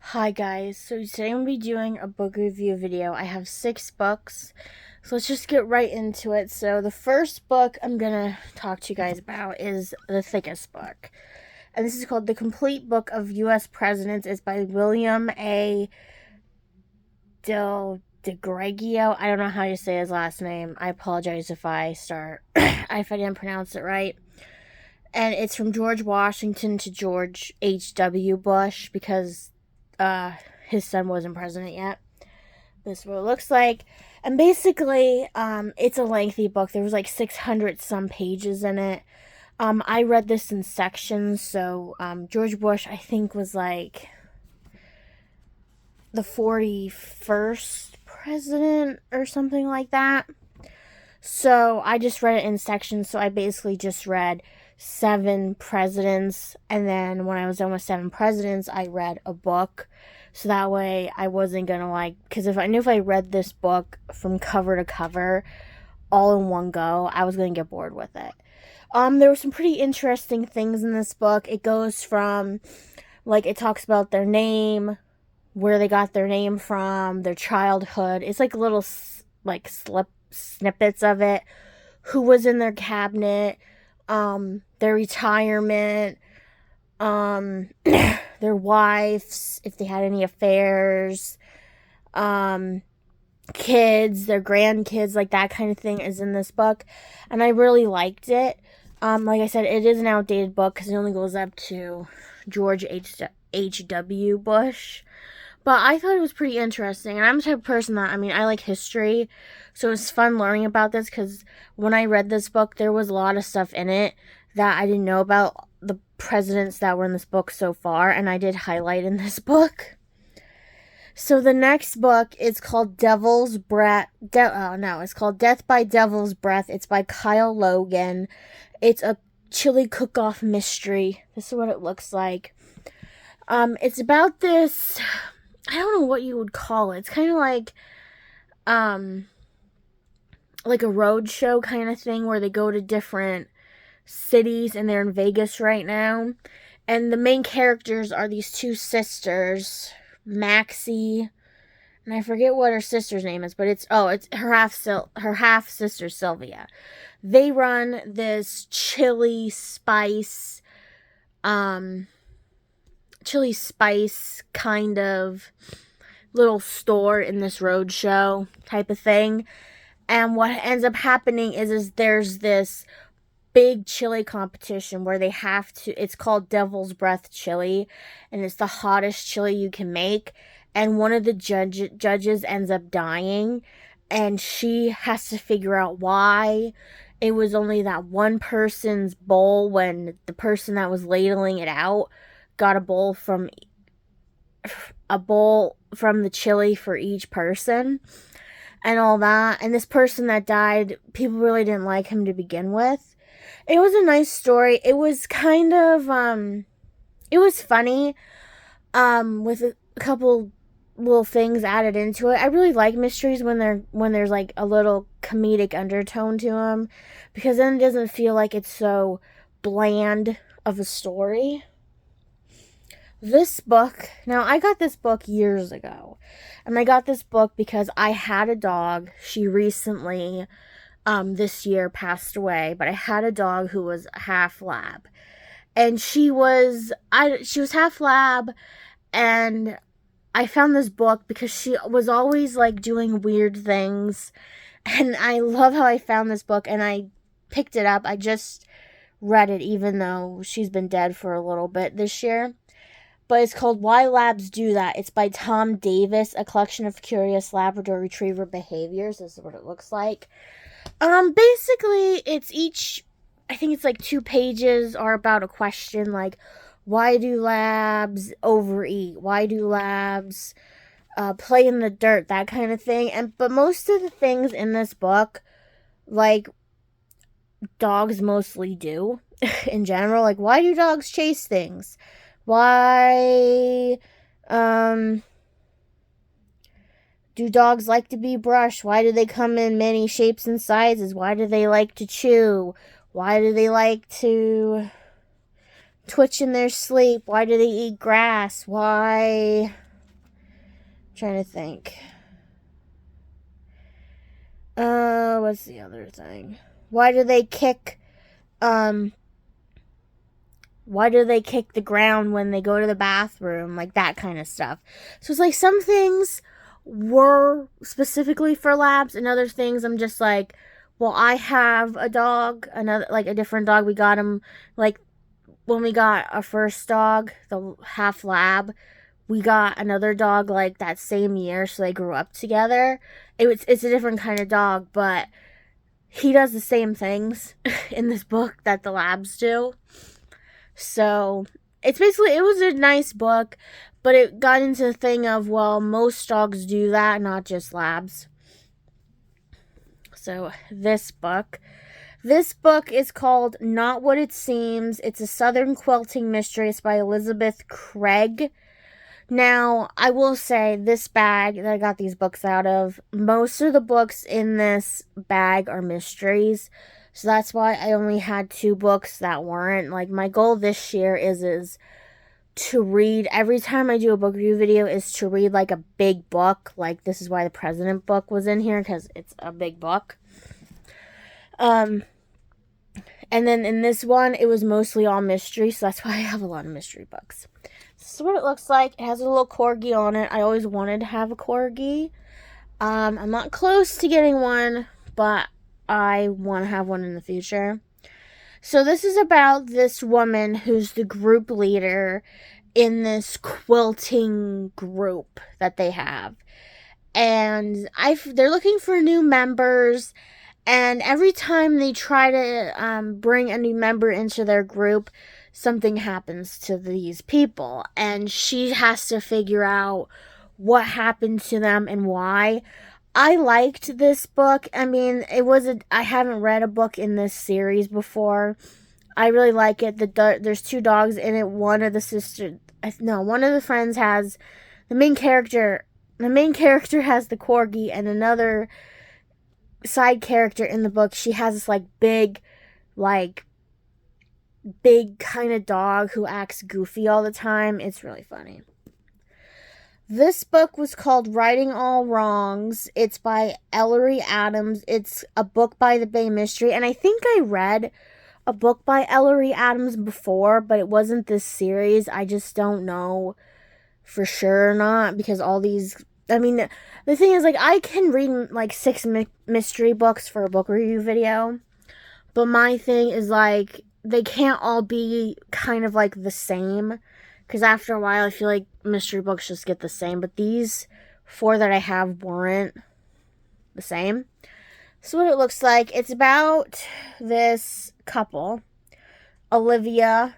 Hi guys, so today I'm going to be doing a book review video. I have 6 books, so let's just get right into it. So the first book I'm going to talk to you guys about is the thickest book. And this is called The Complete Book of U.S. Presidents. It's by William A. Degregorio. I don't know how you say his last name. I apologize if I didn't pronounce it right. And it's from George Washington to George H.W. Bush because his son wasn't president yet. This is what it looks like. And basically, it's a lengthy book. There was like 600 some pages in it. I read this in sections. So George Bush, I think, was like the 41st president or something like that. So I just read it in sections. So I basically just read 7 presidents, and then when I was done with 7 presidents, I read a book. So that way I wasn't gonna because if I read this book from cover to cover all in one go, I was gonna get bored with it. There were some pretty interesting things in this book. It goes from it talks about their name, where they got their name from, their childhood. It's like little snippets of it. Who was in their cabinet, their retirement, their wives, if they had any affairs, kids, their grandkids, like that kind of thing is in this book. And I really liked it. Like I said, it is an outdated book because it only goes up to George H.W. Bush. But I thought it was pretty interesting. And I'm the type of person that, I like history. So it was fun learning about this because when I read this book, there was a lot of stuff in it that I didn't know about the presidents that were in this book so far. And I did highlight in this book. So the next book is called Devil's Breath. It's called Death by Devil's Breath. It's by Kyle Logan. It's a chili cook-off mystery. This is what it looks like. It's about this, I don't know what you would call it. It's kind of like a road show kind of thing where they go to different cities, and they're in Vegas right now. And the main characters are these 2 sisters, Maxie, and I forget what her sister's name is, but it's her half sister Sylvia. They run this chili spice kind of little store in this road show type of thing. And what ends up happening is there's this big chili competition where they have to, it's called Devil's Breath chili, and it's the hottest chili you can make. And one of the judges ends up dying, and she has to figure out why. It was only that one person's bowl when the person that was ladling it out got a bowl from the chili for each person and all that. And this person that died, people really didn't like him to begin with. It was a nice story. It was kind of it was funny with a couple little things added into it. I really like mysteries when there's like a little comedic undertone to them, because then it doesn't feel like it's so bland of a story. This book, now I got this book years ago, and I got this book because I had a dog. She recently, this year passed away, but I had a dog who was half lab, and she was half lab, and I found this book because she was always like doing weird things, and I love how I found this book, and I picked it up. I just read it, even though she's been dead for a little bit this year. But it's called Why Labs Do That. It's by Tome Davis, a collection of curious Labrador Retriever behaviors. This is what it looks like. Basically, I think it's like 2 pages are about a question like, why do labs overeat? Why do labs play in the dirt? That kind of thing. But most of the things in this book, like, dogs mostly do in general. Like, why do dogs chase things? Why do dogs like to be brushed? Why do they come in many shapes and sizes? Why do they like to chew? Why do they like to twitch in their sleep? Why do they eat grass? Why trying to think. What's the other thing? Why do they kick the ground when they go to the bathroom? Like that kind of stuff. So it's like some things were specifically for labs, and other things I'm just like, well, I have a dog, a different dog. We got him, like, when we got our first dog, the half lab, we got another dog like that same year, so they grew up together. It's a different kind of dog, but he does the same things in this book that the labs do. So it was a nice book, but it got into the thing of, well, most dogs do that, not just labs. So this book is called Not What It Seems. It's a Southern Quilting Mystery. It's by Elizabeth Craig. Now, I will say, this bag that I got these books out of, most of the books in this bag are mysteries. So that's why I only had 2 books that weren't. Like, my goal this year is to read, every time I do a book review video, is to read, like, a big book. Like, this is why the President book was in here, because it's a big book. And then in this one, it was mostly all mystery, so that's why I have a lot of mystery books. This is what it looks like. It has a little corgi on it. I always wanted to have a corgi. I'm not close to getting one, but I want to have one in the future. So this is about this woman who's the group leader in this quilting group that they have. And they're looking for new members. And every time they try to bring a new member into their group, something happens to these people. And she has to figure out what happened to them and why. I liked this book. I mean, I haven't read a book in this series before. I really like it. There's 2 dogs in it. One of the friends has the main character. The main character has the corgi, and another side character in the book, she has this big kind of dog who acts goofy all the time. It's really funny. This book was called Righting All Wrongs. It's by Ellery Adams. It's a book by the Bay Mystery, and I think I read a book by Ellery Adams before, but it wasn't this series. I just don't know for sure or not, because all these, I mean, the thing is, I can read 6 mystery books for a book review video, but my thing is, they can't all be kind of the same, because after a while I feel like mystery books just get the same, but these 4 that I have weren't the same. So what it looks like, it's about this couple, Olivia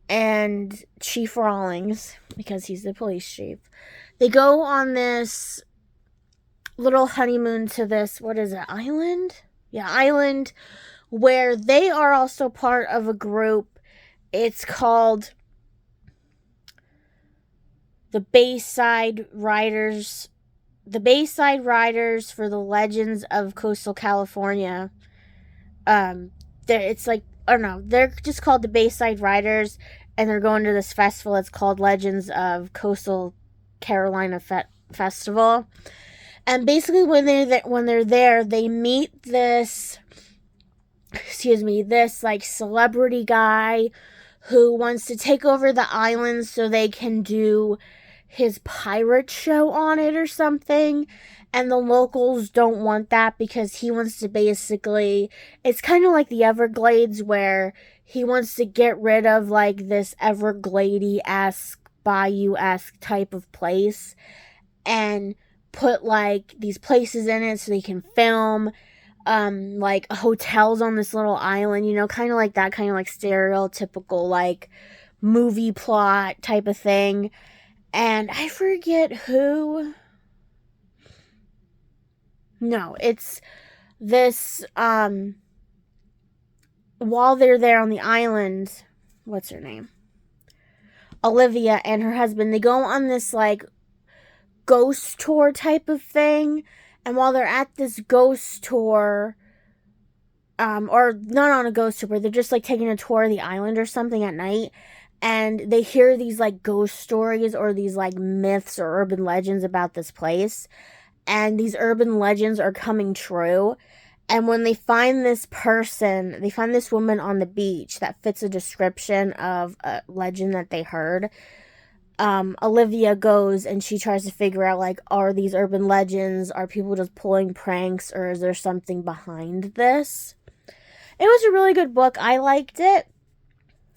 and Chief Rawlings, because he's the police chief. They go on this little honeymoon to this, island? Yeah, island, where they are also part of a group. It's called the Bayside Riders for the Legends of Coastal California. They're just called the Bayside Riders, and they're going to this festival. It's called Legends of Coastal Carolina Festival. And basically, when they're there, they meet this celebrity guy who wants to take over the island so they can do his pirate show on it or something. And the locals don't want that, because he wants to basically, it's kind of like the Everglades, where he wants to get rid of this Everglades-esque, bayou-esque type of place, and put these places in it so they can film hotels on this little island, kind of like that, kind of stereotypical movie plot type of thing. And I forget who. No, it's this, while they're there on the island, what's her name? Olivia and her husband, they go on this, ghost tour type of thing. And while they're at this ghost tour, or not on a ghost tour, but they're just, taking a tour of the island or something at night. and they hear these like ghost stories or these like myths or urban legends about this place, and these urban legends are coming true. And when they find this person, they find this woman on the beach that fits a description of a legend that they heard. Olivia goes and she tries to figure out, like, are these urban legends, are people just pulling pranks, or is there something behind this? It was a really good book. I liked it.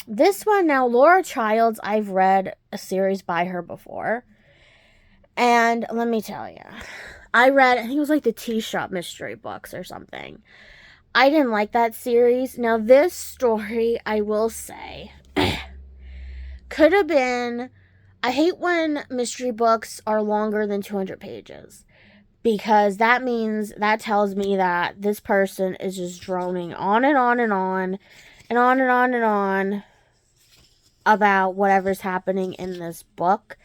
This one now, Laura Childs, I've read a series by her before. And let me tell you, I think it was like the Tea Shop Mystery Books or something. I didn't like that series. Now, this story, I will say, could have been. I hate when mystery books are longer than 200 pages, because that tells me that this person is just droning on and on and on and on and on and on about whatever's happening in this book.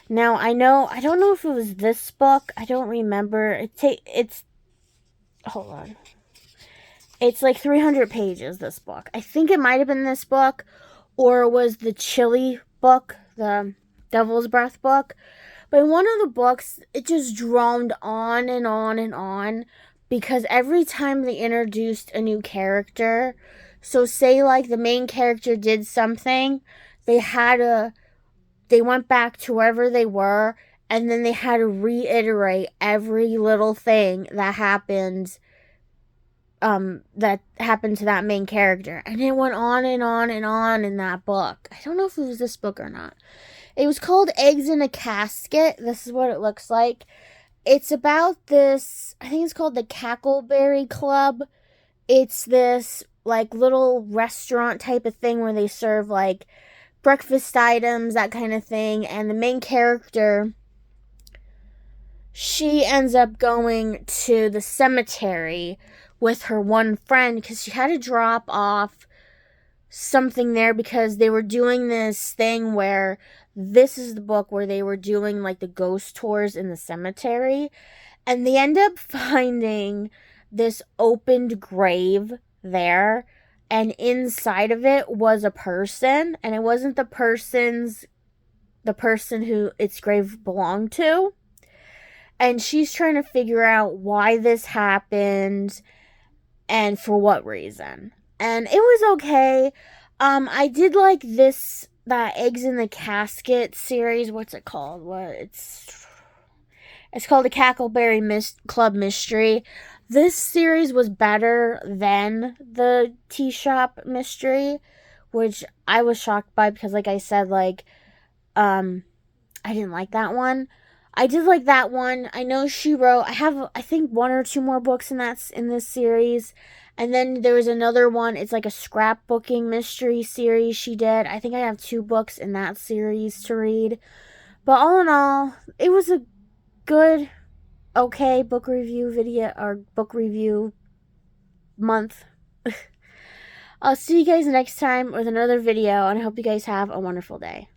Now, I don't know if it was this book. I don't remember. Hold on. It's like 300 pages, this book. I think it might have been this book, or it was the Chili book, the Devil's Breath book. But in one of the books, it just droned on and on and on, because every time they introduced a new character, so say like the main character did something, they went back to wherever they were, and then they had to reiterate every little thing that happened to that main character. And it went on and on and on in that book. I don't know if it was this book or not. It was called Eggs in a Casket. This is what it looks like. It's about this, I think it's called the Cackleberry Club. It's this like little restaurant type of thing where they serve like breakfast items, that kind of thing. And the main character, she ends up going to the cemetery with her one friend because she had to drop off something there, because they were doing this thing where, this is the book where they were doing like the ghost tours in the cemetery, and they end up finding this opened grave there, and inside of it was a person, and it wasn't the person who its grave belonged to. And she's trying to figure out why this happened and for what reason. And it was okay. I did like that Eggs in the Casket series. What's it called? It's called the Cackleberry Club Mystery. This series was better than the Tea Shop Mystery, which I was shocked by, because like I said, like, I didn't like that one. I did like that one. I know she wrote, I have, I think, one or two more books in this series. And then there was another one. It's like a scrapbooking mystery series she did. I think I have 2 books in that series to read. But all in all, it was a good, okay book review video, or book review month. I'll see you guys next time with another video, and I hope you guys have a wonderful day.